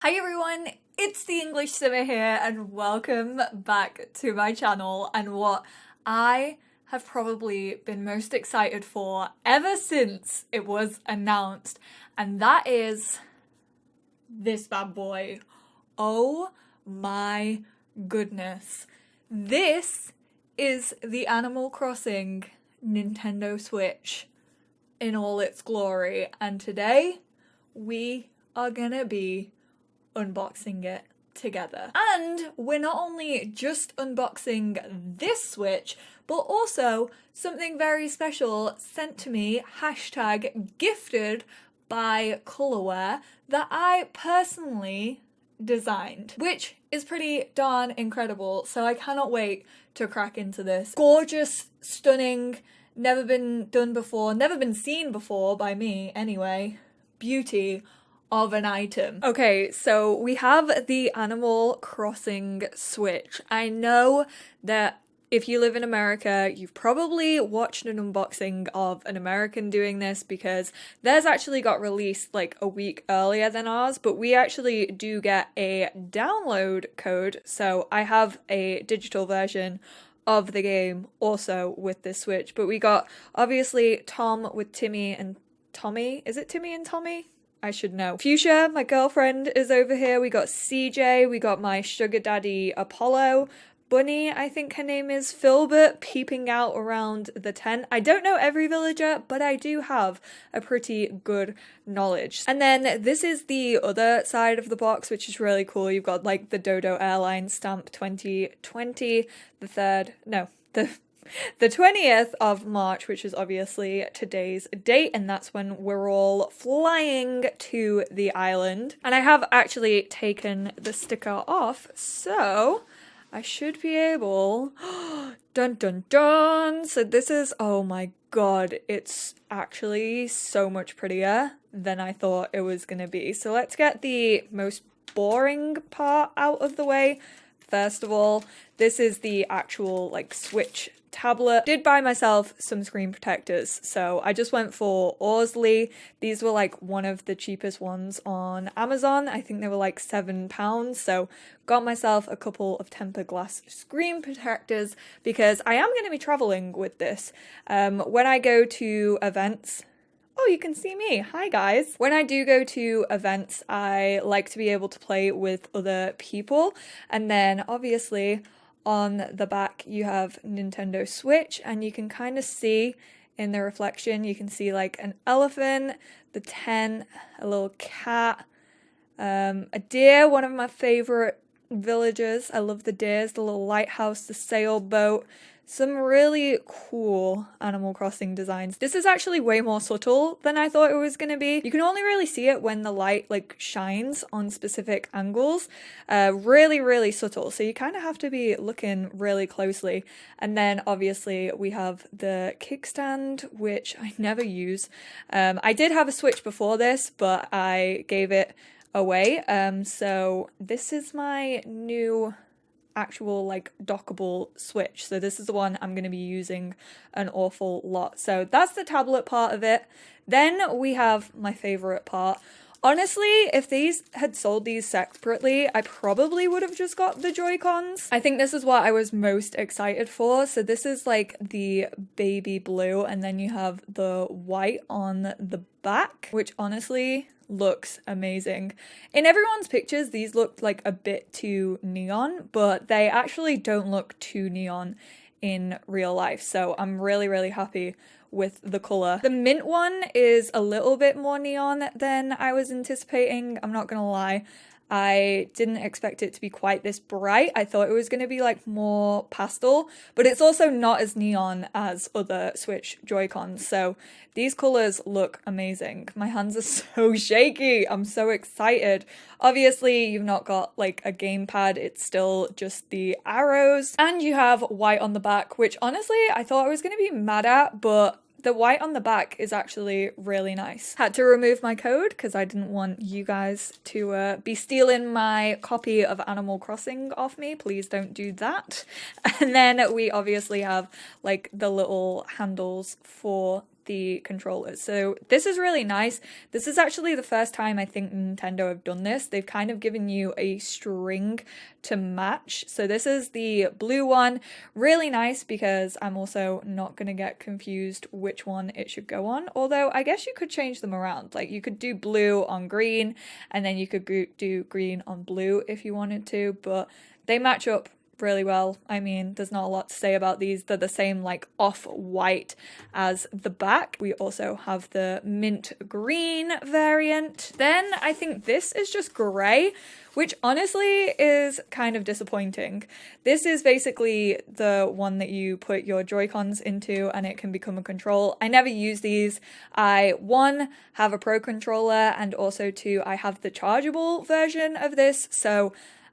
Hi everyone, it's the English Simmer here and welcome back to my channel and what I have probably been most excited for ever since it was announced, and that is this bad boy. Oh my goodness. This is the Animal Crossing Nintendo Switch in all its glory, and today we are gonna be unboxing it together. And we're not only just unboxing this Switch, but also something very special sent to me, #gifted by colorware, that I personally designed, which is pretty darn incredible. So I cannot wait to crack into this. Gorgeous, stunning, never been done before, never been seen before by me anyway. Beauty of an item. Okay, so we have the Animal Crossing Switch. I know that if you live in America, you've probably watched an unboxing of an American doing this because theirs actually got released like a week earlier than ours, but we actually do get a download code, so I have a digital version of the game also with this Switch, but we got obviously Tom with Timmy and Tommy. Is it Timmy and Tommy? I should know. Fuchsia, my girlfriend, is over here. We got CJ, we got my sugar daddy Apollo, Bunny, I think her name is, Filbert, peeping out around the tent. I don't know every villager, but I do have a pretty good knowledge. And then this is the other side of the box, which is really cool. You've got like the Dodo Airlines stamp 2020, the 20th of March, which is obviously today's date, and that's when we're all flying to the island. And I have actually taken the sticker off, so I should be able... Dun dun dun! So this is, oh my god, it's actually so much prettier than I thought it was gonna be. So let's get the most boring part out of the way. First of all, this is the actual like Switch tablet. Did buy myself some screen protectors, so I just went for Orsley. These were like one of the cheapest ones on Amazon. I think they were like £7, so got myself a couple of tempered glass screen protectors because I am going to be traveling with this. When I go to events, oh, you can see me. Hi, guys. When I do go to events, I like to be able to play with other people. And then obviously on the back, you have Nintendo Switch, and you can kind of see in the reflection, you can see like an elephant, the tent, a little cat, a deer, one of my favorite villagers. I love the deers, the little lighthouse, the sailboat. Some really cool Animal Crossing designs. This is actually way more subtle than I thought it was going to be. You can only really see it when the light like shines on specific angles. Really, really subtle. So you kind of have to be looking really closely. And then obviously we have the kickstand, which I never use. I did have a Switch before this, but I gave it away. So this is my new actual like dockable Switch. So this is the one I'm going to be using an awful lot. So that's the tablet part of it. Then we have my favorite part. Honestly, if these had sold these separately, I probably would have just got the Joy-Cons. I think this is what I was most excited for. So this is like the baby blue, and then you have the white on the back, which honestly looks amazing. In everyone's pictures, these look like a bit too neon, but they actually don't look too neon in real life. So I'm really, really happy with the color. The mint one is a little bit more neon than I was anticipating. I'm not gonna lie. I didn't expect it to be quite this bright. I thought it was going to be like more pastel, but it's also not as neon as other Switch Joy-Cons. So these colors look amazing. My hands are so shaky. I'm so excited. Obviously, you've not got like a gamepad. It's still just the arrows, and you have white on the back, which honestly, I thought I was going to be mad at, but the white on the back is actually really nice. Had to remove my code because I didn't want you guys to be stealing my copy of Animal Crossing off me. Please don't do that. And then we obviously have like the little handles for the controllers. So this is really nice. This is actually the first time I think Nintendo have done this. They've kind of given you a string to match. So this is the blue one. Really nice because I'm also not going to get confused which one it should go on. Although I guess you could change them around. Like you could do blue on green and then you could do green on blue if you wanted to, but they match up really well. I mean, there's not a lot to say about these. They're the same like off-white as the back. We also have the mint green variant. Then I think this is just grey, which honestly is kind of disappointing. This is basically the one that you put your Joy-Cons into and it can become a control. I never use these. I, one, have a Pro controller, and also two, I have the chargeable version of this, so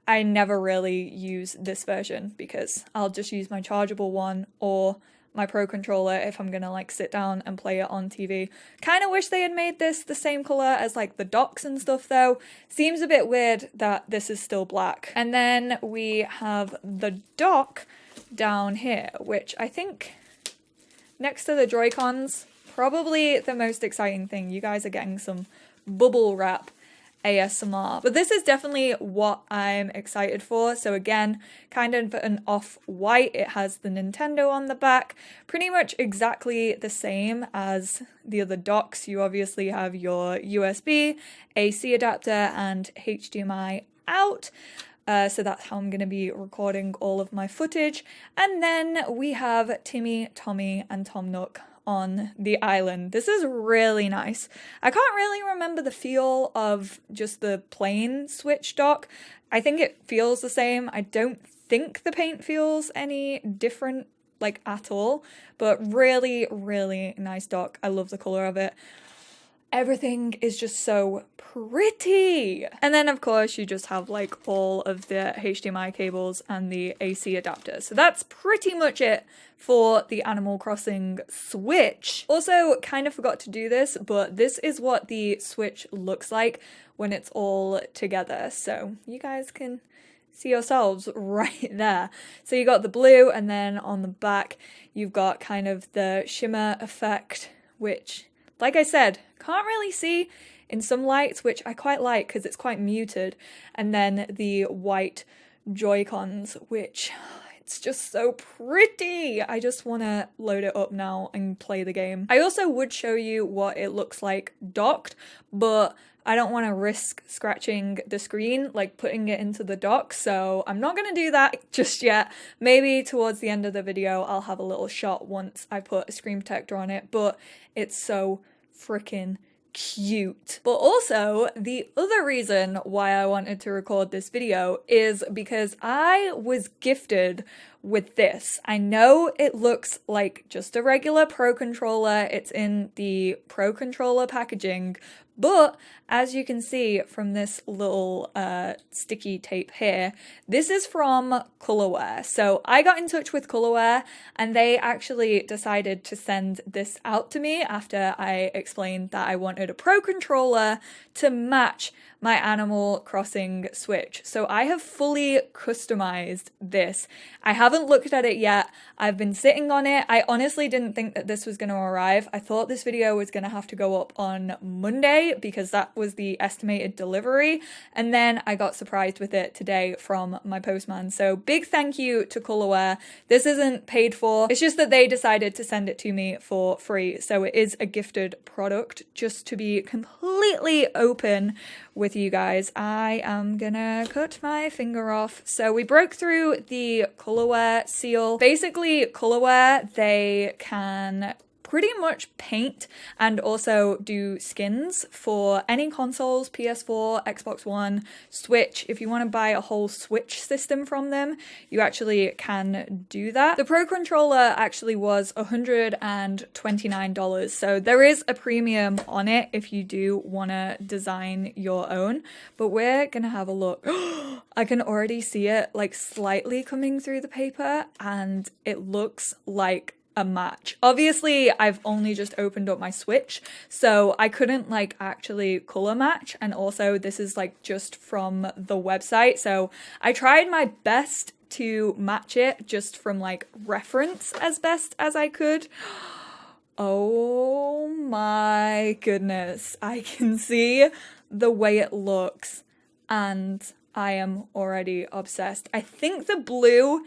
I never really use this version because I'll just use my chargeable one or my Pro controller if I'm gonna like sit down and play it on TV. Kind of wish they had made this the same color as like the docks and stuff though. Seems a bit weird that this is still black. And then we have the dock down here, which I think next to the Joy-Cons, probably the most exciting thing. You guys are getting some bubble wrap ASMR. But this is definitely what I'm excited for. So again, kind of an off-white. It has the Nintendo on the back. Pretty much exactly the same as the other docks. You obviously have your USB, AC adapter, and HDMI out. So that's how I'm going to be recording all of my footage. And then we have Timmy, Tommy, and Tom Nook on the island. This is really nice. I can't really remember the feel of just the plain Switch dock. I think it feels the same. I don't think the paint feels any different, like at all, but really, really nice dock. I love the color of it. Everything is just so pretty. And then of course you just have like all of the HDMI cables and the AC adapter. So that's pretty much it for the Animal Crossing Switch. Also, kind of forgot to do this, but this is what the Switch looks like when it's all together. So you guys can see yourselves right there. So you got the blue, and then on the back you've got kind of the shimmer effect, which, like I said, can't really see in some lights, which I quite like because it's quite muted. And then the white Joy-Cons, which it's just so pretty. I just want to load it up now and play the game. I also would show you what it looks like docked, but I don't want to risk scratching the screen, like putting it into the dock, so I'm not going to do that just yet. Maybe towards the end of the video I'll have a little shot once I put a screen protector on it, but it's so freaking cute. But also, the other reason why I wanted to record this video is because I was gifted with this. I know it looks like just a regular Pro controller. It's in the Pro controller packaging, but as you can see from this little sticky tape here, this is from Colorware. So I got in touch with Colorware and they actually decided to send this out to me after I explained that I wanted a Pro controller to match my Animal Crossing Switch. So I have fully customized this. I haven't looked at it yet. I've been sitting on it. I honestly didn't think that this was going to arrive. I thought this video was going to have to go up on Monday because that was the estimated delivery. And then I got surprised with it today from my postman. So big thank you to Colorware. This isn't paid for. It's just that they decided to send it to me for free. So it is a gifted product. Just to be completely open with you guys, I am gonna cut my finger off. So we broke through the Colorware seal. Basically, Colorware, they can pretty much paint and also do skins for any consoles, PS4, Xbox One, Switch. If you want to buy a whole Switch system from them, you actually can do that. The Pro controller actually was $129, so there is a premium on it if you do want to design your own, but we're gonna have a look. I can already see it like slightly coming through the paper and it looks like a match. Obviously, I've only just opened up my Switch, so I couldn't like actually color match, and also this is like just from the website, so I tried my best to match it just from like reference as best as I could. Oh my goodness. I can see the way it looks and I am already obsessed. I think the blue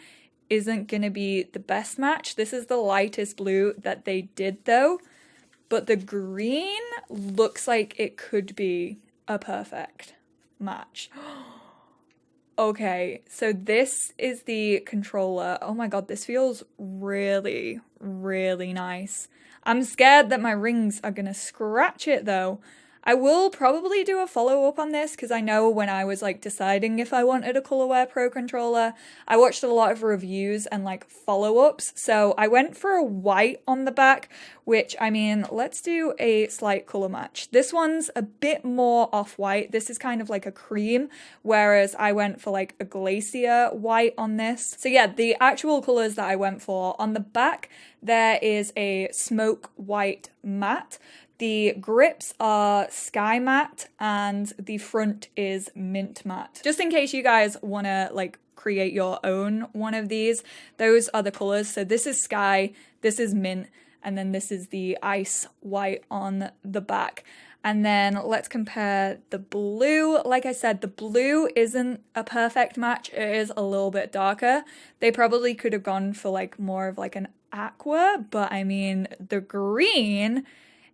isn't going to be the best match. This is the lightest blue that they did though, but the green looks like it could be a perfect match. Okay, so this is the controller. Oh my god, this feels really, really nice. I'm scared that my rings are gonna scratch it though. I will probably do a follow-up on this because I know when I was like deciding if I wanted a Colorware Pro controller, I watched a lot of reviews and like follow-ups. So I went for a white on the back, which I mean, let's do a slight color match. This one's a bit more off-white. This is kind of like a cream, whereas I went for like a glacier white on this. So yeah, the actual colors that I went for on the back, there is a smoke white matte. The grips are sky matte and the front is mint matte. Just in case you guys want to like create your own one of these, those are the colors. So this is sky, this is mint, and then this is the ice white on the back. And then let's compare the blue. Like I said, the blue isn't a perfect match. It is a little bit darker. They probably could have gone for like more of like an aqua, but I mean, the green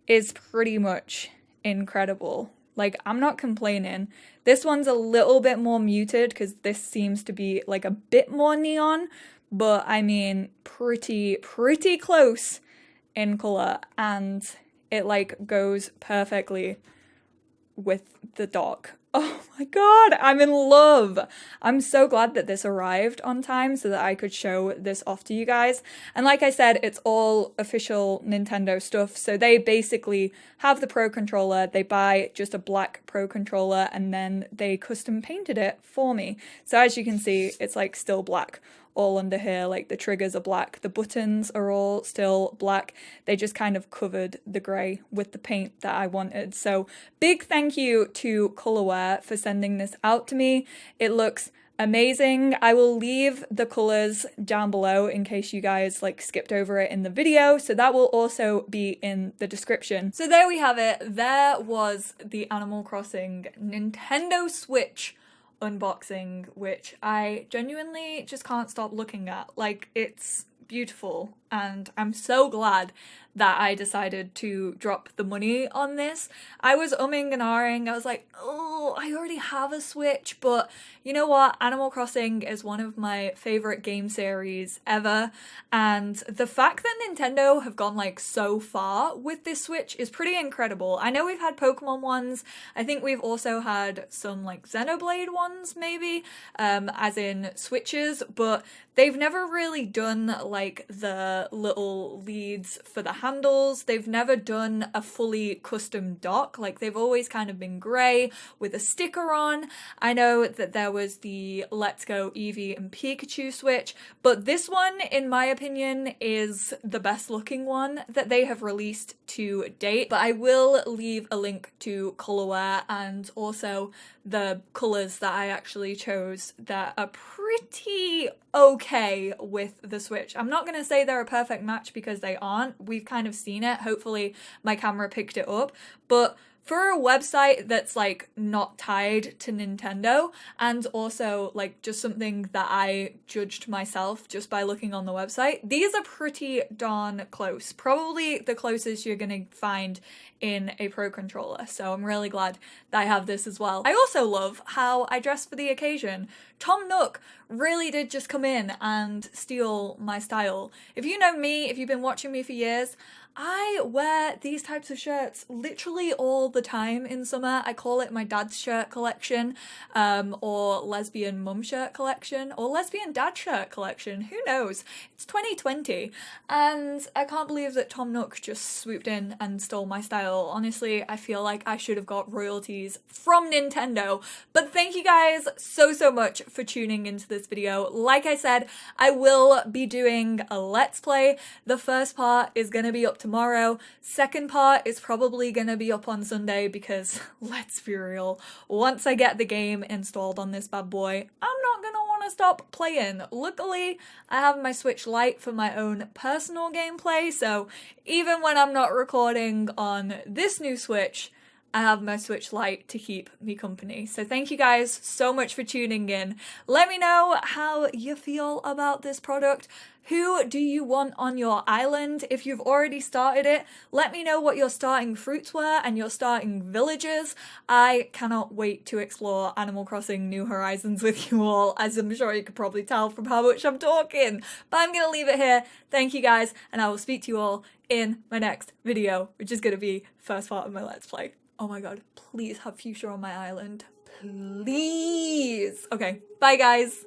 is pretty much incredible. Like, I'm not complaining. This one's a little bit more muted because this seems to be like a bit more neon, but I mean, pretty close in color, and it like goes perfectly with the dock. Oh my god, I'm in love. I'm so glad that this arrived on time so that I could show this off to you guys. And like I said, it's all official Nintendo stuff. So they basically have the Pro Controller, they buy just a black Pro Controller, and then they custom painted it for me. So as you can see, it's like still black all under here, like the triggers are black, the buttons are all still black. They just kind of covered the grey with the paint that I wanted. So big thank you to Colorware for sending this out to me. It looks amazing. I will leave the colours down below in case you guys like skipped over it in the video, so that will also be in the description. So there we have it. There was the Animal Crossing Nintendo Switch unboxing, which I genuinely just can't stop looking at. Like, it's beautiful, and I'm so glad that I decided to drop the money on this. I was umming and ahhing. I was like, oh, I already have a Switch, but you know what? Animal Crossing is one of my favorite game series ever, and the fact that Nintendo have gone like so far with this Switch is pretty incredible. I know we've had Pokemon ones. I think we've also had some like Xenoblade ones maybe, as in Switches, but they've never really done like the little leads for the handles. They've never done a fully custom dock. Like, they've always kind of been grey with a sticker on. I know that there was the Let's Go Eevee and Pikachu Switch, but this one, in my opinion, is the best looking one that they have released to date. But I will leave a link to Colorware and also the colours that I actually chose that are pretty okay with the Switch. I'm not going to say they're a perfect match because they aren't. We've kind of seen it. Hopefully my camera picked it up. But for a website that's like not tied to Nintendo, and also like just something that I judged myself just by looking on the website, these are pretty darn close. Probably the closest you're gonna find in a Pro Controller. So I'm really glad that I have this as well. I also love how I dress for the occasion. Tom Nook really did just come in and steal my style. If you know me, if you've been watching me for years, I wear these types of shirts literally all the time in summer. I call it my dad's shirt collection, or lesbian mum shirt collection, or lesbian dad shirt collection. Who knows? It's 2020, and I can't believe that Tom Nook just swooped in and stole my style. Honestly, I feel like I should have got royalties from Nintendo. But thank you guys so much for tuning into this video. Like I said, I will be doing a Let's Play. The first part is gonna be up tomorrow. Second part is probably gonna be up on Sunday because, let's be real, once I get the game installed on this bad boy, I'm not gonna want to stop playing. Luckily, I have my Switch Lite for my own personal gameplay, so even when I'm not recording on this new Switch, I have my Switch Lite to keep me company. So thank you guys so much for tuning in. Let me know how you feel about this product. Who do you want on your island? If you've already started it, let me know what your starting fruits were and your starting villages. I cannot wait to explore Animal Crossing New Horizons with you all, as I'm sure you could probably tell from how much I'm talking. But I'm gonna leave it here. Thank you guys, and I will speak to you all in my next video, which is gonna be first part of my Let's Play. Oh my god, please have Fuchsia on my island. Please! Okay, bye guys!